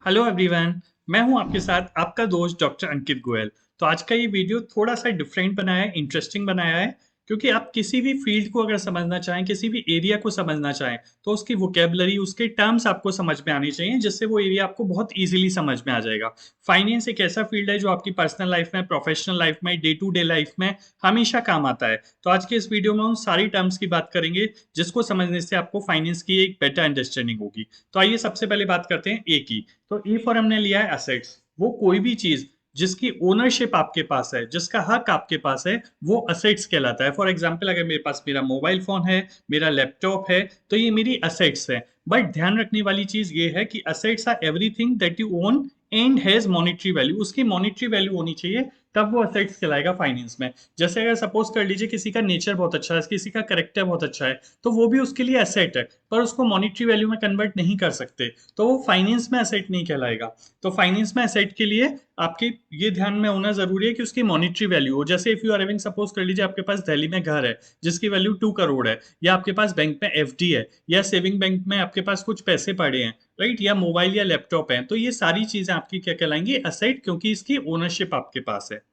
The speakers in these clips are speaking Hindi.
Hello everyone. मैं हूं आपके साथ आपका दोस्त डॉक्टर अंकित गोयल। तो आज का ये वीडियो थोड़ा सा डिफरेंट बनाया है, इंटरेस्टिंग बनाया है, क्योंकि आप किसी भी फील्ड को अगर समझना चाहें, किसी भी एरिया को समझना चाहें, तो उसकी वोकेबलरी, उसके टर्म्स आपको समझ में आनी चाहिए, जिससे वो एरिया आपको बहुत इजीली समझ में आ जाएगा। फाइनेंस एक ऐसा फील्ड है जो आपकी पर्सनल लाइफ में, प्रोफेशनल लाइफ में, डे टू डे लाइफ में हमेशा काम आता है। तो आज के इस वीडियो में उन सारी टर्म्स की बात करेंगे जिसको समझने से आपको फाइनेंस की एक बेटर अंडरस्टैंडिंग होगी। तो आइए सबसे पहले बात करते हैं ए की। तो ई फॉर हमने लिया है एसेट्स। वो कोई भी चीज जिसकी ओनरशिप आपके पास है, जिसका हक आपके पास है, वो असेट्स कहलाता है। फॉर एग्जाम्पल, अगर मेरे पास मेरा मोबाइल फोन है, मेरा लैपटॉप है, तो ये मेरी असेट्स है। बट ध्यान रखने वाली चीज ये है कि assets are everything that you own and has monetary value. उसकी मॉनिटरी वैल्यू होनी चाहिए, तब वो असेट्स कहलाएगा फाइनेंस में। जैसे अगर सपोज कर लीजिए किसी का नेचर बहुत अच्छा है, किसी का करेक्टर बहुत अच्छा है, तो वो भी उसके लिए एसेट है, पर उसको मॉनिटरी वैल्यू में कन्वर्ट नहीं कर सकते, तो वो फाइनेंस में एसेट नहीं कहलाएगा। तो फाइनेंस में एसेट के लिए आपके ये ध्यान में होना जरूरी है कि उसकी मॉनिटरी वैल्यू हो। जैसे if you are having, suppose कर लीजिए आपके पास दिल्ली में घर है जिसकी वैल्यू 2 करोड़ है, या आपके पास बैंक में एफडी है, या सेविंग बैंक में आपके पास कुछ पैसे पड़े हैं, राइट, या मोबाइल या लैपटॉप है, तो ये सारी चीजें आपकी क्या कहलाएंगी? एसेट, क्योंकि इसकी ओनरशिप आपके पास है।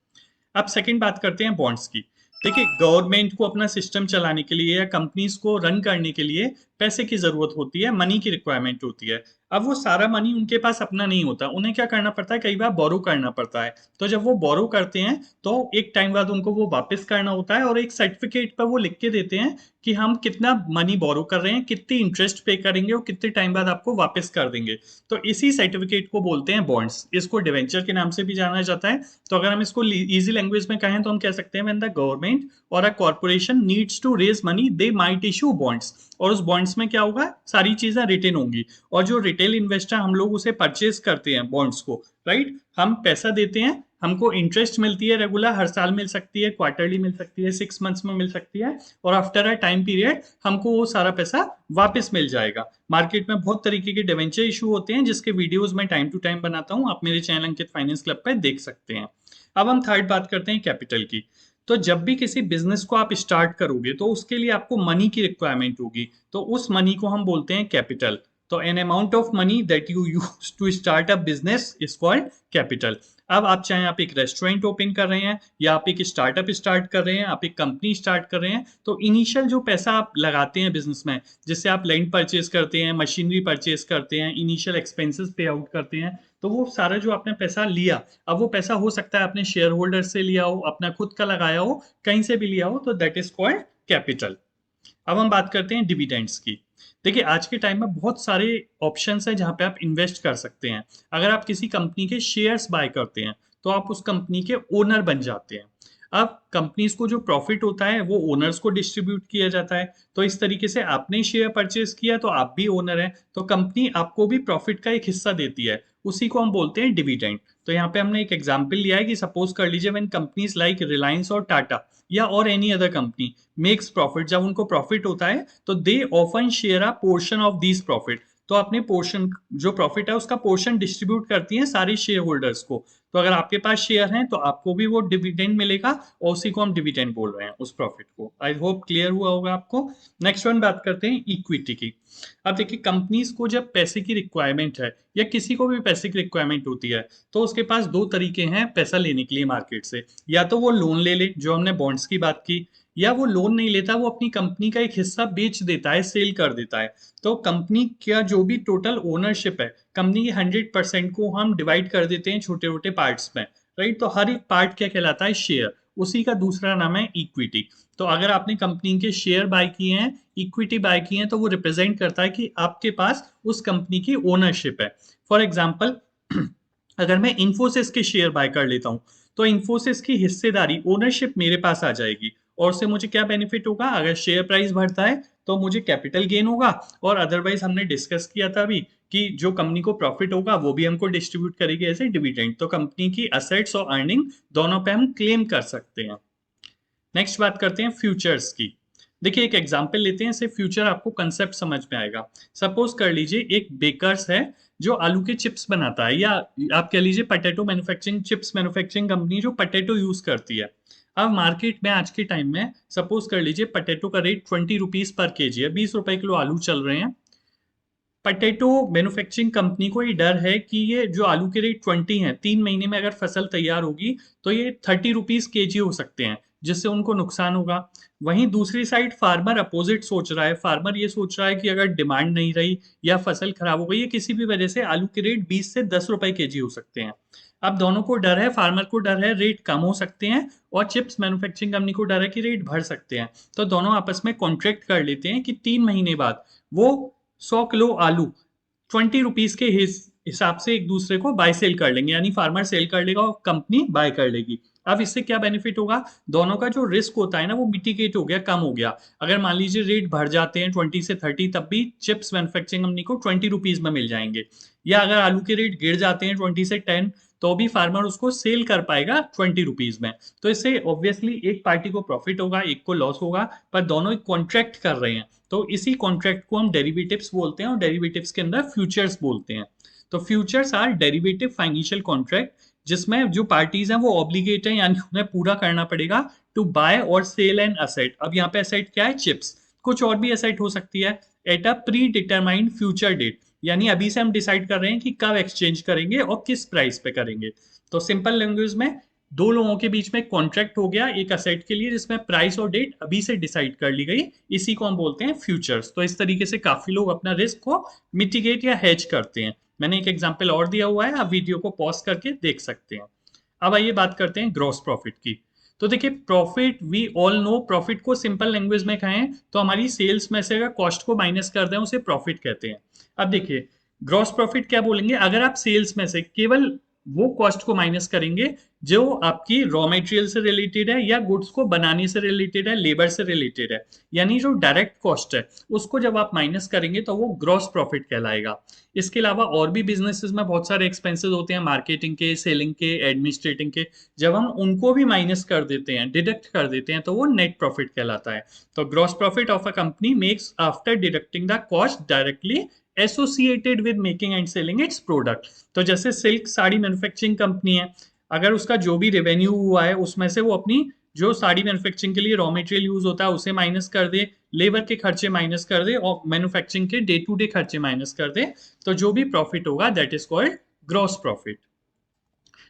अब सेकंड बात करते हैं बॉन्ड्स की। देखिए, गवर्नमेंट को अपना सिस्टम चलाने के लिए या कंपनीज को रन करने के लिए पैसे की जरूरत होती है, मनी की रिक्वायरमेंट होती है। अब वो सारा मनी उनके पास अपना नहीं होता, उन्हें क्या करना पड़ता है? कई बार बोरो करना पड़ता है। तो जब वो बोरो करते हैं तो एक टाइम बाद उनको वो वापस करना होता है, और एक सर्टिफिकेट पर वो लिख के देते हैं कि हम कितना मनी बोरो कर रहे हैं, कितनी इंटरेस्ट पे करेंगे और कितने टाइम बाद आपको वापस कर देंगे। तो इसी सर्टिफिकेट को बोलते हैं बॉन्ड्स। इसको डिवेंचर के नाम से भी जाना जाता है। तो अगर हम इसको इजी लैंग्वेज में कहें तो हम कह सकते हैं, व्हेन द गवर्नमेंट और a corporation needs to raise money they might issue bonds. और उस बॉन्ड्स में क्या होगा? सारी चीजें रिटेन होंगी, और जो रिटेल इन्वेस्टर, हम लोग उसे परचेज करते हैं बॉन्ड्स को, राइट। हम पैसा देते हैं, हमको इंटरेस्ट मिलती है रेगुलर, हर साल मिल सकती है, क्वार्टरली मिल सकती है, 6 मंथ्स में मिल सकती है, और आफ्टर अ टाइम पीरियड हमको वो सारा पैसा वापस मिल जाएगा। मार्केट में बहुत तरीके के डिवेंचर इशू होते हैं, जिसके वीडियोस मैं टाइम टू टाइम बनाता हूँ, आप मेरे चैनल अंकित फाइनेंस क्लब पर देख सकते हैं। अब हम थर्ड बात करते हैं कैपिटल की। तो जब भी किसी बिजनेस को आप स्टार्ट करोगे तो उसके लिए आपको मनी की रिक्वायरमेंट होगी, तो उस मनी को हम बोलते हैं कैपिटल। तो an amount of money that you use to start a business is called capital. अब आप चाहे आप एक रेस्टोरेंट ओपन कर रहे हैं, या आप एक स्टार्टअप स्टार्ट कर रहे हैं, आप एक कंपनी स्टार्ट कर रहे हैं, तो इनिशियल जो पैसा आप लगाते हैं बिजनेस में, जिससे आप लैंड परचेज करते हैं, मशीनरी परचेज करते हैं, इनिशियल एक्सपेंसेस पे आउट करते हैं, तो वो सारा जो आपने पैसा लिया, अब वो पैसा हो सकता है आपने शेयर होल्डर से लिया हो, अपना खुद का लगाया हो, कहीं से भी लिया हो, तो दैट इज कॉल्ड कैपिटल। अब हम बात करते हैं डिविडेंड्स की। देखिए, आज के टाइम में बहुत सारे ऑप्शंस हैं जहां पे आप इन्वेस्ट कर सकते हैं। अगर आप किसी कंपनी के शेयर्स बाय करते हैं, तो आप उस कंपनी के ओनर बन जाते हैं। अब कंपनीज को जो प्रॉफिट होता है वो ओनर्स को डिस्ट्रीब्यूट किया जाता है। तो इस तरीके से आपने शेयर परचेज किया तो आप भी ओनर हैं, तो कंपनी आपको भी प्रॉफिट का एक हिस्सा देती है। उसी को हम बोलते हैं डिविडेंड। तो यहाँ पे हमने एक एग्जाम्पल लिया है कि सपोज कर लीजिए, व्हेन कंपनीज लाइक रिलायंस और टाटा या और any other company makes profit, जब उनको प्रॉफिट होता है तो they often share a portion of this profit. तो अपने पोर्शन, जो प्रॉफिट है उसका पोर्शन डिस्ट्रीब्यूट करती है सारी शेयर होल्डर्स को। तो अगर आपके पास शेयर हैं तो आपको भी वो डिविडेंड मिलेगा, और उसी को हम डिविडेंड बोल रहे हैं, उस प्रॉफिट को। आई होप क्लियर हुआ होगा आपको। नेक्स्ट वन बात करते हैं इक्विटी की। अब देखिए, कंपनीज को जब पैसे की रिक्वायरमेंट है, या किसी को भी पैसे की रिक्वायरमेंट होती है, तो उसके पास दो तरीके हैं पैसा लेने के लिए मार्केट से। या तो वो लोन ले ले, जो हमने बॉन्ड्स की बात की, या वो लोन नहीं लेता, वो अपनी कंपनी का एक हिस्सा बेच देता है, सेल कर देता है। तो कंपनी का जो भी टोटल ओनरशिप है, कंपनी के 100% को हम डिवाइड कर देते हैं छोटे छोटे पार्ट्स में, राइट। तो हर एक पार्ट क्या कहलाता है? शेयर। उसी का दूसरा नाम है इक्विटी। तो अगर आपने कंपनी के शेयर बाय किए हैं, इक्विटी बाय की है, तो वो रिप्रेजेंट करता है कि आपके पास उस कंपनी की ओनरशिप है। फॉर एग्जाम्पल, अगर मैं इन्फोसिस के शेयर बाय कर लेता हूं, तो इन्फोसिस की हिस्सेदारी, ओनरशिप मेरे पास आ जाएगी। और उससे मुझे क्या बेनिफिट होगा? अगर शेयर प्राइस बढ़ता है तो मुझे कैपिटल गेन होगा, और अदरवाइज हमने डिस्कस किया था अभी कि जो कंपनी को प्रॉफिट होगा वो भी हमको डिस्ट्रीब्यूट करेगी एज ए डिविडेंड। तो कंपनी की असेट्स और अर्निंग दोनों पे हम क्लेम कर सकते हैं। नेक्स्ट बात करते हैं फ्यूचर्स की। देखिए, एक एग्जांपल लेते हैं, इससे फ्यूचर आपको कंसेप्ट समझ में आएगा। सपोज कर लीजिए एक बेकर्स है जो आलू के चिप्स बनाता है, या आप कह लीजिए potato manufacturing, chips manufacturing company जो पटेटो यूज करती है। अब मार्केट में आज के टाइम में सपोज कर लीजिए पटेटो का रेट 20 रुपीज पर केजी है, 20 रुपए किलो आलू चल रहे हैं। पटेटो मैन्युफैक्चरिंग कंपनी को ये डर है कि ये जो आलू के रेट 20 हैं, 3 महीने में अगर फसल तैयार होगी तो ये 30 रुपीज केजी हो सकते हैं, जिससे उनको नुकसान होगा। वहीं दूसरी साइड फार्मर अपोजिट सोच रहा है, फार्मर ये सोच रहा है कि अगर डिमांड नहीं रही या फसल खराब हो गई या किसी भी वजह से आलू के रेट 20 से 10 रुपए केजी हो सकते हैं। अब दोनों को डर है, फार्मर को डर है रेट कम हो सकते हैं, और चिप्स मैन्युफैक्चरिंग कंपनी को डर है कि रेट बढ़ सकते हैं। तो दोनों आपस में कॉन्ट्रैक्ट कर लेते हैं कि 3 महीने बाद वो 100 किलो आलू 20 रुपीज के हिसाब से एक दूसरे को बाय सेल कर लेंगे, यानी फार्मर सेल कर लेगा और कंपनी बाय कर लेगी। अब इससे क्या बेनिफिट होगा, दोनों का जो रिस्क होता है ना वो मिटिगेट हो गया, कम हो गया। अगर मान लीजिए रेट बढ़ जाते हैं 20 से 30, तब भी चिप्स मैन्युफैक्चरिंग कंपनी को 20 रुपीज में मिल जाएंगे। या अगर आलू के रेट गिर जाते हैं 20 से 10, तो भी फार्मर उसको सेल कर पाएगा 20 रुपीज में। तो इससे ऑब्वियसली एक पार्टी को प्रॉफिट होगा, एक को लॉस होगा, पर दोनों एक कॉन्ट्रैक्ट कर रहे हैं। तो इसी कॉन्ट्रैक्ट को हम डेरिवेटिव्स बोलते हैं, और डेरिवेटिव्स के अंदर फ्यूचर्स बोलते हैं। तो futures are derivative financial contract, जिसमें जो पार्टीज हैं वो ऑब्लिगेट हैं, यानी उन्हें पूरा करना पड़ेगा टू बाय और सेल एन असेट। अब यहाँ पे असेट क्या है, चिप्स। कुछ और भी असेट हो सकती है at a predetermined future date, यानी अभी से हम डिसाइड कर रहे हैं कि कब एक्सचेंज करेंगे और किस प्राइस पे करेंगे। तो सिंपल लैंग्वेज में दो लोगों के बीच में कॉन्ट्रैक्ट हो गया एक असेट के लिए, जिसमें प्राइस और डेट अभी से डिसाइड कर ली गई। इसी को हम बोलते हैं फ्यूचर्स। तो इस तरीके से काफी लोग अपना रिस्क को मिटिगेट या हेज करते हैं। मैंने एक एग्जांपल और दिया हुआ है, आप वीडियो को पॉज करके देख सकते हैं। अब आइए बात करते हैं ग्रॉस प्रॉफिट की। तो देखिए, profit we all know, profit को सिंपल लैंग्वेज में कहें तो हमारी सेल्स में से अगर कॉस्ट को माइनस कर दें उसे प्रॉफिट कहते हैं। अब देखिए, ग्रॉस प्रॉफिट क्या बोलेंगे, अगर आप सेल्स में से केवल वो कॉस्ट को माइनस करेंगे जो आपकी रॉ मटेरियल से रिलेटेड है या गुड्स को बनाने से रिलेटेड है, लेबर से रिलेटेड है, यानी जो डायरेक्ट कॉस्ट है उसको जब आप माइनस करेंगे तो वो ग्रॉस प्रॉफिट कहलाएगा। इसके अलावा और भी बिजनेसेस में बहुत सारे एक्सपेंसेस होते हैं, मार्केटिंग के, सेलिंग के, एडमिनिस्ट्रेटिंग के। जब हम उनको भी माइनस कर देते हैं, डिडक्ट कर देते हैं, तो वो नेट प्रॉफिट कहलाता है। तो gross profit of a company makes after deducting the cost directly associated with making and selling it's product. तो जैसे सिल्क साड़ी मैन्युफैक्चरिंग कंपनी है, अगर उसका जो भी रेवेन्यू हुआ है उसमें से वो अपनी जो साड़ी मैन्युफैक्चरिंग के लिए रॉ मटेरियल यूज होता है उसे माइनस कर दे, लेबर के खर्चे माइनस कर दे, और मैन्युफैक्चरिंग के डे टू डे खर्चे माइनस कर दे, तो जो भी प्रॉफिट होगा that is called gross profit.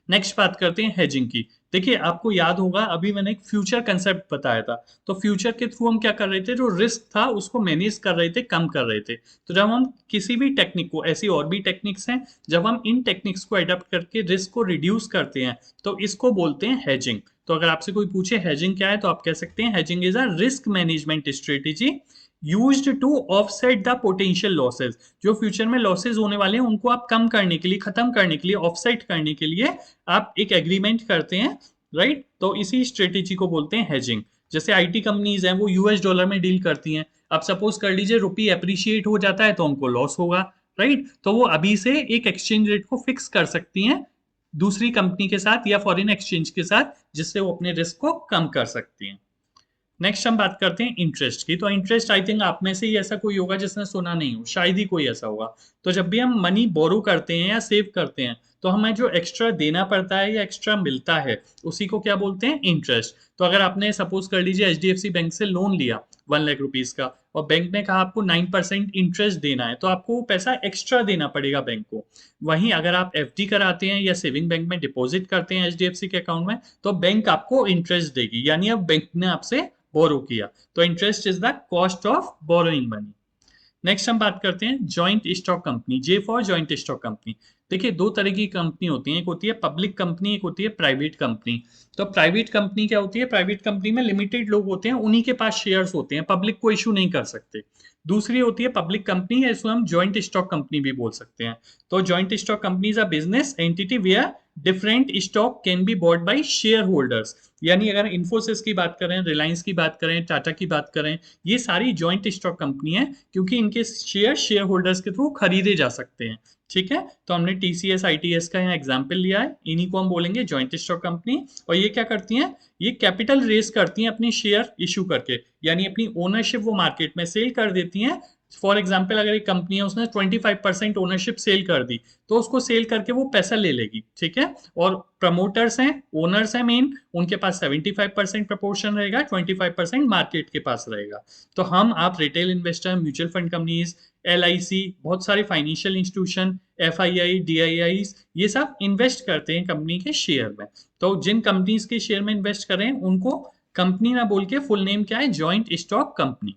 Next बात करते हैं हेजिंग की। देखिए, आपको याद होगा अभी मैंने एक फ्यूचर कंसेप्ट बताया था। तो फ्यूचर के थ्रू हम क्या कर रहे थे, जो रिस्क था उसको मैनेज कर रहे थे, कम कर रहे थे। तो जब हम किसी भी टेक्निक को, ऐसी और भी टेक्निक्स हैं, जब हम इन टेक्निक्स को अडॉप्ट करके रिस्क को रिड्यूस करते हैं तो इसको बोलते हैं हेजिंग। तो अगर आपसे कोई पूछे हेजिंग क्या है, तो आप कह सकते हैं hedging is a risk management strategy used to offset the potential losses. जो फ्यूचर में लॉसेस होने वाले हैं उनको आप कम करने के लिए, खत्म करने के लिए, ऑफसेट करने के लिए आप एक एग्रीमेंट करते हैं, राइट। तो इसी स्ट्रेटेजी को बोलते हैं हेजिंग। जैसे आईटी कंपनीज हैं वो यूएस डॉलर में डील करती हैं। अब सपोज कर लीजिए रुपी अप्रिशिएट हो जाता है तो उनको लॉस होगा, राइट। तो वो अभी से एक एक्सचेंज रेट को फिक्स कर सकती हैं दूसरी कंपनी के साथ या फॉरेन एक्सचेंज के साथ, जिससे वो अपने रिस्क को कम कर सकती हैं। नेक्स्ट हम बात करते हैं इंटरेस्ट की। तो इंटरेस्ट आई थिंक आप में से ही ऐसा कोई होगा जिसने सुना नहीं हो, शायद ही कोई ऐसा होगा। तो जब भी हम मनी बोरो करते हैं या सेव करते हैं तो हमें जो एक्स्ट्रा देना पड़ता है या एक्स्ट्रा मिलता है उसी को क्या बोलते हैं, इंटरेस्ट। तो अगर आपने सपोज कर लीजिए एचडीएफसी बैंक से लोन लिया 1 लाख रुपीज का, और बैंक ने कहा आपको 9% इंटरेस्ट देना है, तो आपको वो पैसा एक्स्ट्रा देना पड़ेगा बैंक को। वहीं अगर आप एफडी कराते हैं या सेविंग बैंक में डिपॉजिट करते हैं एचडीएफसी के अकाउंट में, तो बैंक आपको इंटरेस्ट देगी, यानी अब बैंक ने आपसे बोरो किया। तो interest is the cost of borrowing money. Next हम बात करते हैं joint stock company, J for joint stock company. देखिए, दो तरह की कंपनी होती है, एक होती है पब्लिक कंपनी, एक होती है प्राइवेट कंपनी। तो प्राइवेट कंपनी क्या होती है, प्राइवेट कंपनी में लिमिटेड लोग होते हैं, उन्हीं के पास शेयर्स होते हैं, पब्लिक को इशू नहीं कर सकते। दूसरी होती है पब्लिक कंपनी, इसको हम जॉइंट स्टॉक कंपनी भी बोल सकते हैं। तो joint stock company is a business entity where different stock can be bought by shareholders. यानी अगर इन्फोसिस की बात करें, रिलायंस की बात करें, टाटा की बात करें, ये सारी जॉइंट स्टॉक कंपनी है, क्योंकि इनके शेयर होल्डर्स के थ्रू खरीदे जा सकते हैं। ठीक है, तो हमने टीसीएस आईटीएस का यहाँ एग्जाम्पल लिया है, इन्हीं को हम बोलेंगे जॉइंट स्टॉक कंपनी। और ये क्या करती हैं, ये कैपिटल रेस करती हैं अपनी शेयर इशू करके, यानी अपनी ओनरशिप वो मार्केट में सेल कर देती हैं फॉर एग्जाम्पल अगर एक कंपनी है उसने 25% ओनरशिप सेल कर दी, तो उसको सेल करके वो पैसा ले लेगी, ठीक है। और प्रमोटर्स हैं, ओनर्स हैं मेन, उनके पास 75% प्रपोर्शन रहेगा, 25% मार्केट के पास रहेगा। तो हम आप retail investor, mutual fund companies, LIC, बहुत सारे फाइनेंशियल इंस्टीट्यूशन, FII, DII, ये सब इन्वेस्ट करते हैं कंपनी के शेयर में। तो जिन कंपनीज के शेयर में इन्वेस्ट कर रहे हैं उनको कंपनी ना बोल के फुल नेम क्या है, जॉइंट स्टॉक कंपनी।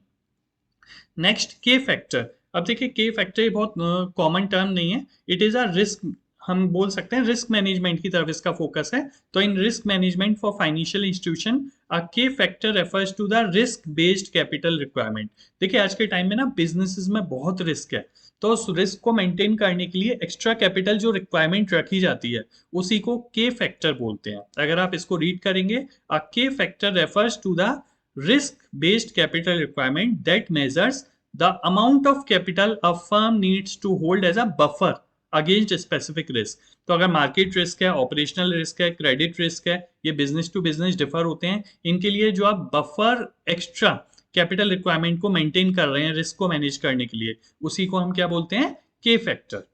नेक्स्ट, के फैक्टर। अब देखिए, के फैक्टर ये बहुत कॉमन टर्म नहीं है, इट इज अ रिस्क, हम बोल सकते हैं रिस्क मैनेजमेंट की तरफ इसका फोकस है। तो in risk management for financial institution, a K factor refers to the risk based capital requirement. देखिए आज के टाइम में ना बिजनेसेस में बहुत रिस्क है, तो उस रिस्क को मेंटेन करने के लिए एक्स्ट्रा कैपिटल जो रिक्वायरमेंट रखी जाती है उसी को के फैक्टर बोलते हैं। अगर आप इसको रीड करेंगे, uh K factor refers to the risk based capital requirement that measures the amount of capital a firm needs to hold as a buffer against specific risk। तो अगर मार्केट रिस्क है, ऑपरेशनल रिस्क है, क्रेडिट रिस्क है, ये बिजनेस टू बिजनेस डिफर होते हैं। इनके लिए जो आप बफर एक्स्ट्रा कैपिटल रिक्वायरमेंट को मेंटेन कर रहे हैं रिस्क को मैनेज करने के लिए, उसी को हम क्या बोलते हैं, के फैक्टर।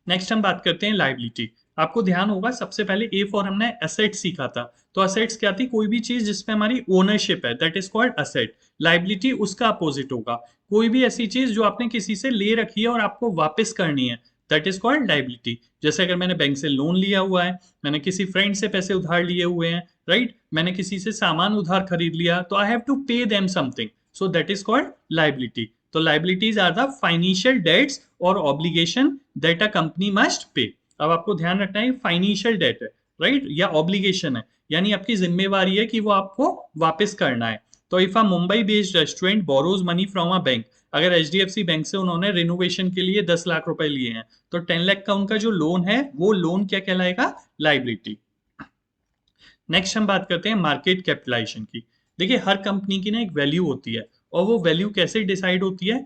नेक्स्ट हम बात करते हैं लाइबिलिटी। आपको ध्यान होगा सबसे पहले ए फॉर हमने एसेट सीखा था। तो असेट्स क्या थी, कोई भी चीज जिसपे हमारी ओनरशिप है, that is called asset. Liability उसका अपोजिट होगा, कोई भी ऐसी चीज जो आपने किसी से ले रखी है और आपको वापस करनी है, दैट इज कॉल्ड लाइबिलिटी। जैसे अगर मैंने बैंक से लोन लिया हुआ है, मैंने किसी फ्रेंड से पैसे उधार लिए हुए हैं, राइट, मैंने किसी से सामान उधार खरीद लिया, तो I have to pay them something, so that is called liability. तो liabilities are the financial debts और obligation that a company must pay. अब आपको ध्यान रखना है फाइनेंशियल डेट है, राइट, या ऑब्लिगेशन है, यानी आपकी जिम्मेवारी है कि वो आपको वापस करना है। तो if a Mumbai based restaurant borrows money from a bank, अगर HDFC बैंक से उन्होंने रिनोवेशन के लिए 10 लाख रुपए लिए हैं, तो 10 लाख का उनका जो लोन है वो लोन क्या कहलाएगा, लाइबिलिटी। नेक्स्ट हम बात करते हैं मार्केट कैपिटलाइजेशन की। देखिए हर कंपनी की ना एक वैल्यू होती है, और वो वैल्यू कैसे डिसाइड होती है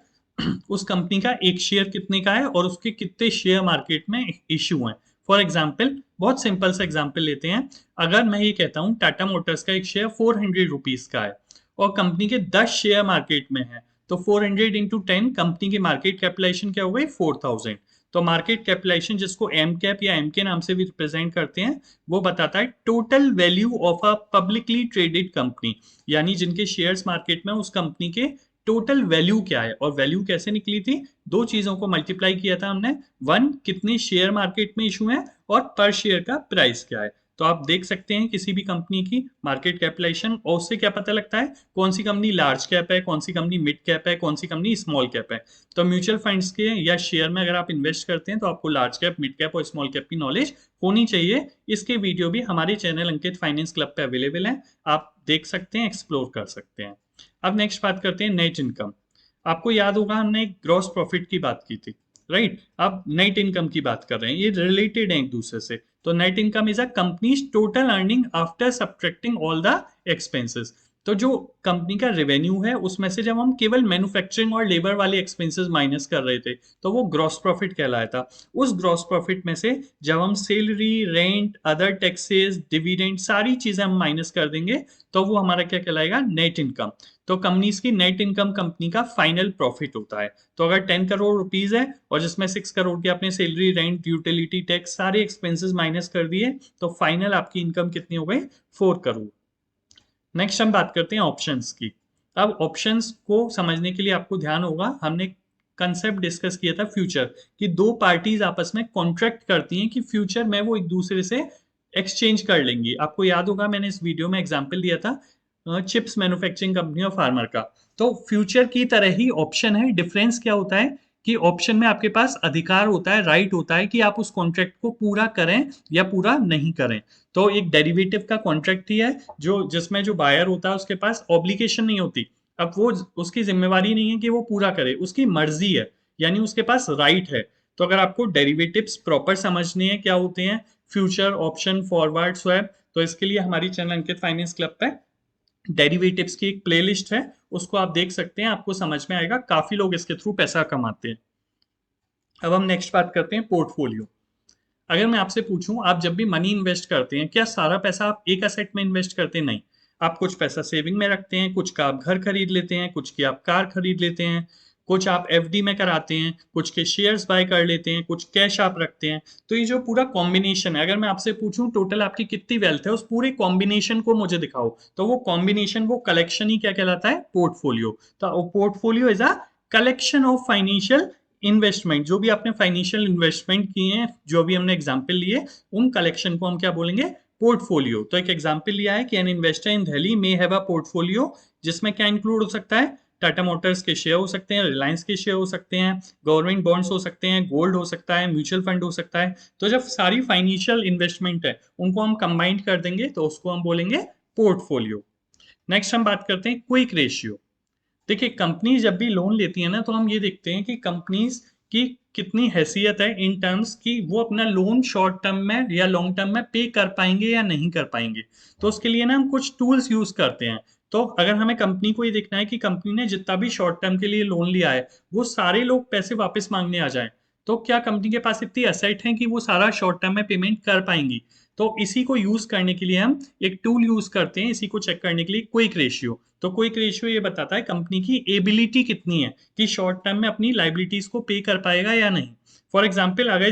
उस कंपनी का एक शेयर कितने का है और उसके कितने शेयर मार्केट में इश्यू हैं। फॉर एग्जाम्पल, बहुत सिंपल सा एग्जाम्पल लेते हैं। अगर मैं ये कहता हूँ टाटा मोटर्स का एक शेयर 400 रुपीज का है और कंपनी के 10 शेयर मार्केट में है, तो 400 इंटू 10, कंपनी की मार्केट कैपिटलाइजेशन क्या हो गई, 4000। तो मार्केट कैपिटलाइजेशन, जिसको एम कैप या एम के नाम से भी रिप्रेजेंट करते हैं, वो बताता है total value of a publicly traded company, यानी जिनके शेयर्स मार्केट में उस कंपनी के टोटल वैल्यू क्या है। और वैल्यू कैसे निकली थी, दो चीजों को मल्टीप्लाई किया था हमने, वन, कितने शेयर मार्केट में इशू है, और पर शेयर का प्राइस क्या है। तो आप देख सकते हैं किसी भी कंपनी की मार्केट कैपिटलाइजेशन, और उससे क्या पता लगता है कौन सी कंपनी लार्ज कैप है, कौन सी कंपनी मिड कैप है, कौन सी कंपनी स्मॉल कैप है। तो म्यूचुअल फंड्स के या शेयर में अगर आप इन्वेस्ट करते हैं तो आपको लार्ज कैप, मिड कैप और स्मॉल कैप की नॉलेज होनी चाहिए। इसके वीडियो भी हमारे चैनल अंकित फाइनेंस क्लब पे अवेलेबल है, आप देख सकते हैं, एक्सप्लोर कर सकते हैं। अब नेक्स्ट बात करते हैं नेट इनकम। आपको याद होगा हमने ग्रॉस प्रॉफिट की बात की थी, राइट। अब नेट इनकम की बात कर रहे हैं, ये रिलेटेड है एक दूसरे से। तो net income is a companies total earning after subtracting all the expenses. तो जो कंपनी का रेवेन्यू है उसमें से जब हम केवल मैन्युफैक्चरिंग और लेबर वाले एक्सपेंसेस माइनस कर रहे थे, तो वो ग्रॉस प्रॉफिट कहलाया था। उस ग्रॉस प्रॉफिट में से जब हम salary, rent, other taxes, dividend, सारी चीजें हम माइनस कर देंगे, तो वो हमारा क्या कहलाएगा, नेट इनकम। तो कंपनीज की नेट इनकम कंपनी का फाइनल प्रॉफिट होता है। तो अगर 10 करोड़ रुपीज है और जिसमें 6 करोड़ की आपने सैलरी, रेंट, यूटिलिटी टैक्स, सारे एक्सपेंसेस माइनस कर दिए, तो फाइनल आपकी इनकम कितनी हो गई, 4 करोड़। नेक्स्ट हम बात करते हैं ऑप्शंस की। अब ऑप्शंस को समझने के लिए आपको ध्यान होगा, हमने कंसेप्ट डिस्कस किया था फ्यूचर, कि दो पार्टीज आपस में कॉन्ट्रैक्ट करती हैं कि फ्यूचर में वो एक दूसरे से एक्सचेंज कर लेंगी। आपको याद होगा मैंने इस वीडियो में एग्जांपल दिया था चिप्स मैन्युफैक्चरिंग कंपनी और फार्मर का। तो फ्यूचर की तरह ही ऑप्शन है, डिफरेंस क्या होता है कि ऑप्शन में आपके पास अधिकार होता है, राइट होता है कि आप उस कॉन्ट्रैक्ट को पूरा करें या पूरा नहीं करें। तो एक डेरिवेटिव का कॉन्ट्रैक्ट ही है जो जिसमें जो बायर होता है उसके पास ऑब्लिगेशन नहीं होती। अब वो, उसकी जिम्मेवारी नहीं है कि वो पूरा करे, उसकी मर्जी है, यानी उसके पास राइट है। तो अगर आपको डेरिवेटिव्स प्रॉपर समझने हैं क्या होते हैं, फ्यूचर, ऑप्शन, फॉरवर्ड, स्वैप, तो इसके लिए हमारी चैनल अंकित फाइनेंस क्लब पे डेरिवेटिव्स की एक प्लेलिस्ट है, उसको आप देख सकते हैं, आपको समझ में आएगा। काफी लोग इसके थ्रू पैसा कमाते हैं। अब हम नेक्स्ट बात करते हैं पोर्टफोलियो। अगर मैं आपसे पूछूं, आप जब भी मनी इन्वेस्ट करते हैं, क्या सारा पैसा आप एक असेट में इन्वेस्ट करते हैं? नहीं, आप कुछ पैसा सेविंग में रखते हैं, कुछ का आप घर खरीद लेते हैं, कुछ की आप कार खरीद लेते हैं, कुछ आप एफडी में कराते हैं, कुछ के शेयर्स बाय कर लेते हैं, कुछ कैश आप रखते हैं। तो ये जो पूरा कॉम्बिनेशन है, अगर मैं आपसे पूछूं टोटल आपकी कितनी वेल्थ है, उस पूरे कॉम्बिनेशन को मुझे दिखाओ, तो वो कॉम्बिनेशन, वो कलेक्शन ही क्या कहलाता है? पोर्टफोलियो। तो portfolio is a collection of financial investment. जो भी आपने फाइनेंशियल इन्वेस्टमेंट किए हैं, जो भी हमने एग्जाम्पल लिए, उन कलेक्शन को हम क्या बोलेंगे? पोर्टफोलियो। तो एक एग्जाम्पल लिया है कि an investor in Delhi may have a portfolio, जिसमें क्या इंक्लूड हो सकता है? टाटा मोटर्स के शेयर हो सकते हैं, रिलायंस के शेयर हो सकते हैं, गवर्नमेंट बॉन्ड्स हो सकते हैं, गोल्ड हो सकता है, म्यूचुअल फंड हो सकता है। तो जब सारी फाइनेंशियल इन्वेस्टमेंट है, उनको हम कंबाइंड कर देंगे तो उसको हम बोलेंगे पोर्टफोलियो। नेक्स्ट हम बात करते हैं क्विक रेशियो। देखिए, कंपनी जब भी लोन लेती है ना, तो हम ये देखते हैं कि कंपनीज की कितनी हैसियत है इन टर्म्स की वो अपना लोन शॉर्ट टर्म में या लॉन्ग टर्म में पे कर पाएंगे या नहीं कर पाएंगे। तो उसके लिए ना हम कुछ टूल्स यूज करते हैं। तो अगर हमें कंपनी को ये देखना है कि कंपनी ने जितना भी शॉर्ट टर्म के लिए लोन लिया है, वो सारे लोग पैसे वापस मांगने आ जाएं, तो क्या कंपनी के पास इतनी एसेट है कि वो सारा शॉर्ट टर्म में पेमेंट कर पाएंगी? तो इसी को यूज करने के लिए हम एक टूल यूज करते हैं, इसी को चेक करने के लिए, क्विक रेशियो। तो क्विक रेशियो ये बताता है कंपनी की एबिलिटी कितनी है कि शॉर्ट टर्म में अपनी लाइबिलिटीज को पे कर पाएगा या नहीं। फॉर एग्जाम्पल, अगर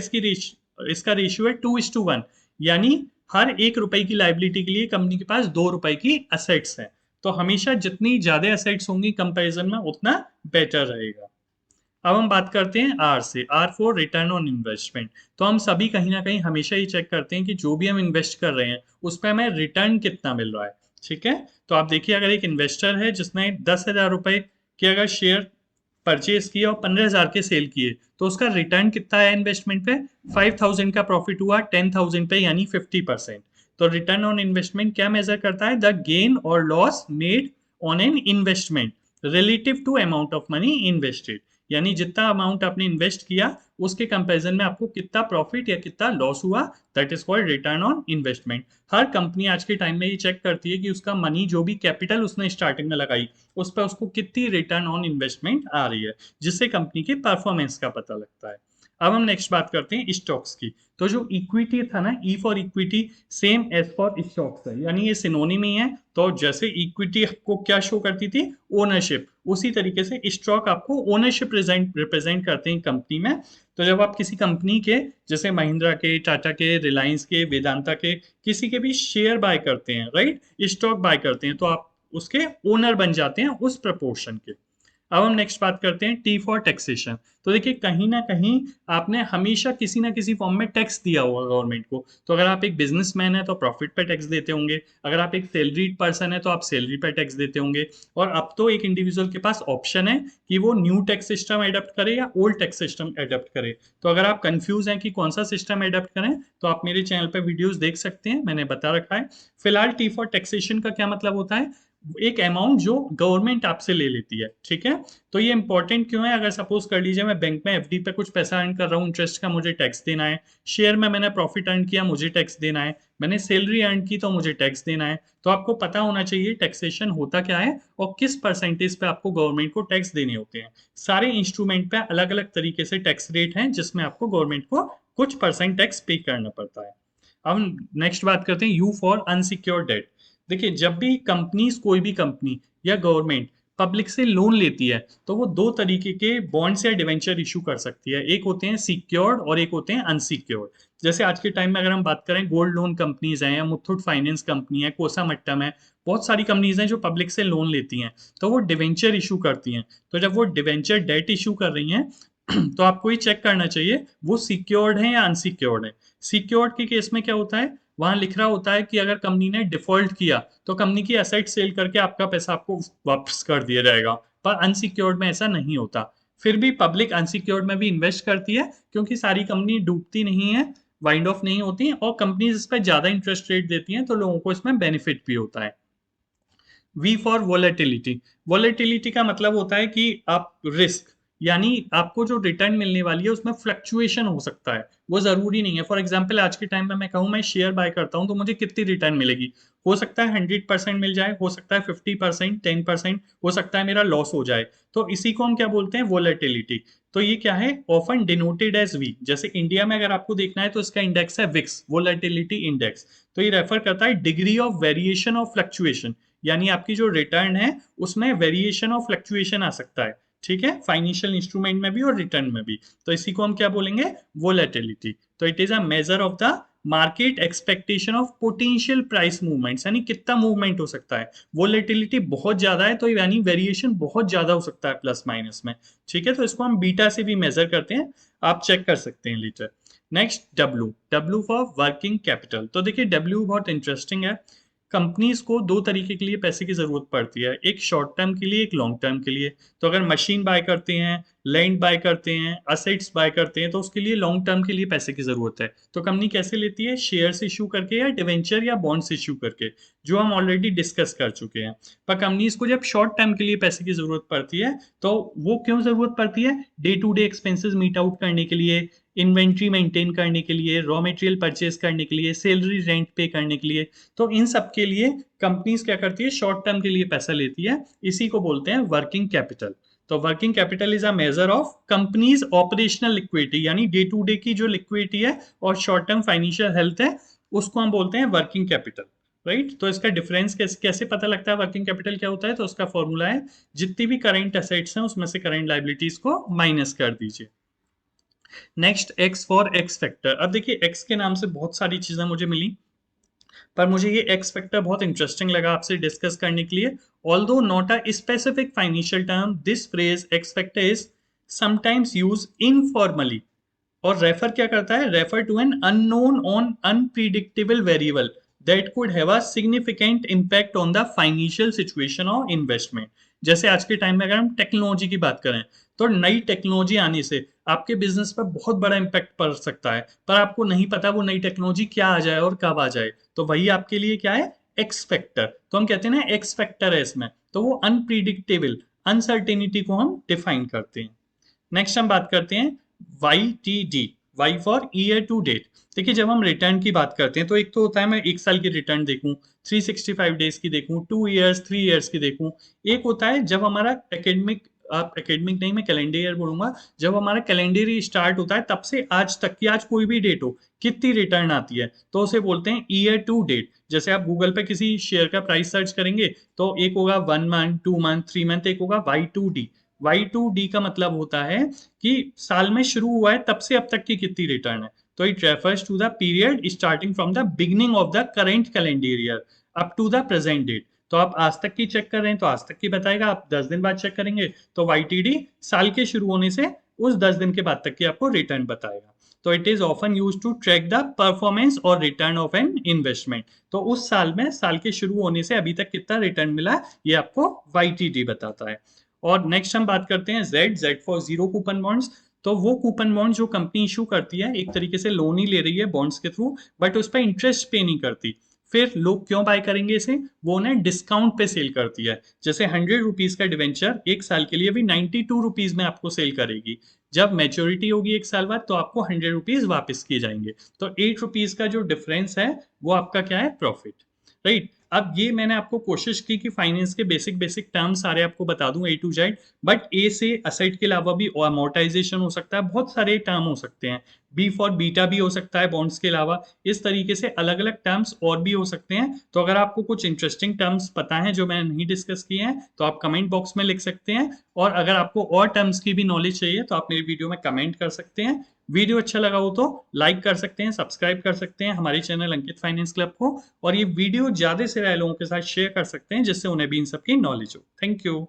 इसका रेशियो है 2:1, यानी हर 1 रुपए की लाइबिलिटी के लिए कंपनी के पास 2 रुपए की असेट्स है। तो हमेशा जितनी ज्यादा असेट्स होंगी कंपेरिजन में, उतना बेटर रहेगा। अब हम बात करते हैं आर से, R for return on investment. तो हम सभी कहीं ना कहीं हमेशा ये चेक करते हैं कि जो भी हम इन्वेस्ट कर रहे हैं उस पर हमें रिटर्न कितना मिल रहा है। ठीक है, तो आप देखिए, अगर एक इन्वेस्टर है जिसने 10,000 रुपए के अगर शेयर परचेज किए और 15,000 के सेल किए, तो उसका रिटर्न कितना है इन्वेस्टमेंट पे? 5,000 का प्रॉफिट हुआ 10,000 पे, यानी 50%। तो रिटर्न ऑन इन्वेस्टमेंट क्या मेजर करता है? द गेन और loss made on an investment relative to amount of money invested. यानी जितना अमाउंट आपने इन्वेस्ट किया, उसके कंपैरिजन में आपको कितना प्रॉफिट या कितना लॉस हुआ, that is called return on investment. Her company आज के टाइम में ये चेक करती है कि उसका मनी, जो भी कैपिटल उसने स्टार्टिंग में लगाई, उस पर उसको कितनी रिटर्न ऑन इन्वेस्टमेंट आ रही है, जिससे कंपनी के परफॉर्मेंस का पता लगता है। अब हम नेक्स्ट बात करते हैं स्टॉक्स की। तो जो इक्विटी था ना, E for equity, same as for stocks है, यानी ये सिनोनिम ही है। तो जैसे इक्विटी को क्या शो करती थी? ओनरशिप। उसी तरीके से स्टॉक आपको ओनरशिप रिप्रेजेंट करते हैं कंपनी में। तो जब आप किसी कंपनी के, जैसे महिंद्रा के, टाटा के, रिलायंस के, वेदांता के, किसी के भी शेयर बाय करते हैं, राइट, स्टॉक बाय करते हैं, तो आप उसके ओनर बन जाते हैं उस प्रपोर्शन के। अब हम नेक्स्ट बात करते हैं टी फॉर टैक्सेशन। तो देखिए, कहीं ना कहीं आपने हमेशा किसी ना किसी फॉर्म में टैक्स दिया होगा गवर्नमेंट को। तो अगर आप एक बिजनेसमैन है तो प्रॉफिट पे टैक्स देते होंगे, अगर आप एक सैलरीड पर्सन है तो आप सैलरी पे टैक्स देते होंगे। और अब तो एक इंडिविजुअल के पास ऑप्शन है कि वो न्यू टैक्स सिस्टम एडप्ट करे या ओल्ड टैक्स सिस्टम एडप्ट करे। तो अगर आप कंफ्यूज हैं कि कौन सा सिस्टम एडप्ट करें, तो आप मेरे चैनल पर वीडियोस देख सकते हैं, मैंने बता रखा है। फिलहाल टी फॉर टैक्सेशन का क्या मतलब होता है? एक अमाउंट जो गवर्नमेंट आपसे ले लेती है। ठीक है, तो ये इंपॉर्टेंट क्यों है? अगर सपोज कर लीजिए मैं बैंक में एफडी पे कुछ पैसा अर्न कर रहा हूँ इंटरेस्ट का, मुझे टैक्स देना है। शेयर में मैंने प्रॉफिट अर्न किया, मुझे टैक्स देना है। मैंने सैलरी अर्न की तो मुझे टैक्स देना है। तो आपको पता होना चाहिए टैक्सेशन होता क्या है और किस परसेंटेज पे आपको गवर्नमेंट को टैक्स देने होते हैं। सारे इंस्ट्रूमेंट पे अलग अलग तरीके से टैक्स रेट हैं, जिसमें आपको गवर्नमेंट को कुछ परसेंट टैक्स पे करना पड़ता है। अब नेक्स्ट बात करते हैं यू फॉर अनसिक्योर्ड डेट। देखिए, जब भी कंपनीज, कोई भी कंपनी या गवर्नमेंट पब्लिक से लोन लेती है, तो वो दो तरीके के बॉन्ड्स या डिवेंचर इशू कर सकती है। एक होते हैं सिक्योर्ड और एक होते हैं अनसिक्योर्ड। जैसे आज के टाइम में अगर हम बात करें, गोल्ड लोन कंपनीज हैं, या मुथूट फाइनेंस कंपनी है, कोसामट्टम है, बहुत सारी कंपनीज हैं जो पब्लिक से लोन लेती हैं, तो वो डिवेंचर इशू करती हैं। तो जब वो डिवेंचर डेट इशू कर रही हैं तो आपको ये चेक करना चाहिए वो सिक्योर्ड है या अनसिक्योर्ड है। सिक्योर्ड के केस में क्या होता है? वहां लिख रहा होता है कि अगर कंपनी ने डिफॉल्ट किया तो कंपनी की एसेट सेल करके आपका पैसा आपको वापस कर दिया जाएगा। पर अनसिक्योर्ड में ऐसा नहीं होता। फिर भी पब्लिक अनसिक्योर्ड में भी इन्वेस्ट करती है, क्योंकि सारी कंपनी डूबती नहीं है, वाइंड ऑफ नहीं होती, और कंपनीज इस पर ज्यादा इंटरेस्ट रेट देती हैं, तो लोगों को इसमें बेनिफिट भी होता है। We for volatility. वॉलेटिलिटी का मतलब होता है कि आप रिस्क, यानी आपको जो रिटर्न मिलने वाली है उसमें फ्लक्चुएशन हो सकता है, वो जरूरी नहीं है। फॉर एग्जाम्पल, आज के टाइम में मैं कहूँ मैं शेयर बाय करता हूँ तो मुझे कितनी रिटर्न मिलेगी? हो सकता है 100% मिल जाए, हो सकता है 50%, 10%, हो सकता है मेरा लॉस हो जाए। तो इसी को हम क्या बोलते हैं? वॉलेटिलिटी। तो ये क्या है? Often denoted as V. जैसे इंडिया में अगर आपको देखना है तो इसका इंडेक्स है विक्स, वोलेटिलिटी इंडेक्स। तो ये रेफर करता है degree of variation of fluctuation, यानी आपकी जो रिटर्न है उसमें वेरिएशन और फ्लक्चुएशन आ सकता है। ठीक है, फाइनेंशियल इंस्ट्रूमेंट में भी और रिटर्न में भी। तो इसी को हम क्या बोलेंगे, वोलेटिलिटी। तो it is a measure of the market expectation of potential price movements, यानी कितना मूवमेंट हो सकता है। वोलेटिलिटी बहुत ज्यादा है तो यानी वेरिएशन बहुत ज्यादा हो सकता है प्लस माइनस में। ठीक है, तो इसको हम बीटा से भी मेजर करते हैं, आप चेक कर सकते हैं letter. Next W, W for working capital. तो देखिए डब्ल्यू बहुत इंटरेस्टिंग है। कंपनीज को दो तरीके के लिए पैसे की जरूरत पड़ती है, एक शॉर्ट टर्म के लिए, एक लॉन्ग टर्म के लिए। तो अगर मशीन बाय करते हैं, लैंड बाय करते हैं, असेट्स बाय करते हैं, तो उसके लिए लॉन्ग टर्म के लिए पैसे की जरूरत है। तो कंपनी कैसे लेती है, शेयर्स इश्यू करके या डिवेंचर या बॉन्ड्स इश्यू करके, जो हम ऑलरेडी डिस्कस कर चुके हैं। पर कंपनीज को जब शॉर्ट टर्म के लिए पैसे की जरूरत पड़ती है, तो वो क्यों जरूरत पड़ती है, day to day expenses meet out करने के लिए, इन्वेंट्री मेंटेन करने के लिए, रॉ मटेरियल परचेज करने के लिए, सैलरी रेंट पे करने के लिए। तो इन सब के लिए कंपनीज क्या करती है, शॉर्ट टर्म के लिए पैसा लेती है। इसी को बोलते हैं वर्किंग कैपिटल। तो working capital is a measure of companies operational liquidity, यानी डे टू डे की जो लिक्विडिटी है और शॉर्ट टर्म फाइनेंशियल हेल्थ है, उसको हम बोलते हैं वर्किंग कैपिटल। राइट, तो इसका डिफरेंस कैसे पता लगता है वर्किंग कैपिटल क्या होता है, तो उसका फॉर्मूला है, जितनी भी करंट एसेट्स हैं उसमें से करंट लाइबिलिटीज को माइनस कर दीजिए। Next x for x factor. अब देखिए एक्स के नाम से बहुत सारी चीजें मुझे मिली, पर मुझे ये एक्स फैक्टर बहुत इंटरेस्टिंग लगा आपसे डिस्कस करने के लिए। Although not a specific financial term, this phrase X factor is sometimes use informally, और रेफर क्या करता है, refer to an unknown on unpredictable variable that could have a significant impact on the financial situation और इन्वेस्टमेंट। जैसे आज के टाइम में अगर हम टेक्नोलॉजी की बात करें, तो नई टेक्नोलॉजी आने से आपके बिजनेस पर बहुत बड़ा इम्पैक्ट पड़ सकता है, पर आपको नहीं पता वो नई टेक्नोलॉजी क्या आ जाए और कब आ जाए। तो वही आपके लिए क्या है, एक्स फैक्टर। तो हम कहते हैं ना एक्स फैक्टर है इसमें, तो वो अनप्रिडिक्टेबल, अनसर्टेनिटी को हम डिफाइन करते हैं। नेक्स्ट हम बात करते हैं Y T D, Y for year to date. देखिए जब हम रिटर्न की बात करते हैं, तो एक तो होता है मैं एक साल की रिटर्न देखूं, 365 डेज की देखूं, 2 ईयर्स 3 ईयर्स की देखूं। एक होता है जब हमारा एकेडमिक, आप एकेडमिक नहीं मैं कैलेंडर ईयर बोलूंगा, जब हमारा कैलेंडर ईयर स्टार्ट होता है तब से आज तक की, आज कोई भी डेट हो, कितनी रिटर्न आती है, तो उसे बोलते हैं ईयर टू डेट। जैसे आप गूगल पे किसी शेयर का प्राइस सर्च करेंगे, तो एक होगा 1 मंथ, 2 मंथ, 3 मंथ, एक होगा Y2D। Y2D का मतलब होता है कि साल में शुरू हुआ है तब से अब तक की कितनी रिटर्न है। तो it refers to the period starting from the beginning of the current calendar year up to the present date. तो आप आज तक की चेक कर रहे हैं तो आज तक की बताएगा, आप 10 दिन बाद चेक करेंगे तो YTD साल के शुरू होने से उस 10 दिन के बाद तक की आपको रिटर्न बताएगा। तो it is often use to track the performance और रिटर्न ऑफ एन इन्वेस्टमेंट। तो उस साल में, साल के शुरू होने से अभी तक कितना रिटर्न मिला, ये आपको YTD बताता है। और नेक्स्ट हम बात करते हैं Z, Z for zero coupon bonds. तो वो कूपन बॉन्ड जो कंपनी इशू करती है, एक तरीके से लोन ही ले रही है बॉन्ड्स के थ्रू, बट उस पर इंटरेस्ट पे नहीं करती। फिर लोग क्यों बाय करेंगे इसे, वो उन्हें डिस्काउंट पे सेल करती है। जैसे 100 रुपीज का डिवेंचर एक साल के लिए भी 92 रुपीज में आपको सेल करेगी। जब मेच्योरिटी होगी एक साल बाद, तो आपको 100 रुपीज वापस किए जाएंगे। तो 8 रुपीज का जो डिफरेंस है वो आपका क्या है, प्रॉफिट। राइट, अब ये मैंने आपको कोशिश की कि फाइनेंस के बेसिक बेसिक टर्म सारे आपको बता दूं A to Z, बट ए से असेट के अलावा भी अमोर्टाइजेशन हो सकता है, बहुत सारे टर्म हो सकते हैं। बी फॉर बीटा भी हो सकता है बॉन्ड्स के अलावा। इस तरीके से अलग अलग टर्म्स और भी हो सकते हैं। तो अगर आपको कुछ इंटरेस्टिंग टर्म्स पता है जो मैंने नहीं डिस्कस किए हैं, तो आप कमेंट बॉक्स में लिख सकते हैं। और अगर आपको और टर्म्स की भी नॉलेज चाहिए तो आप मेरी वीडियो में कमेंट कर सकते हैं। वीडियो अच्छा लगा हो तो लाइक कर सकते हैं, सब्सक्राइब कर सकते हैं हमारे चैनल अंकित फाइनेंस क्लब को, और ये वीडियो ज्यादा से ज्यादा लोगों के साथ शेयर कर सकते हैं जिससे उन्हें भी इन सब की नॉलेज हो। Thank you.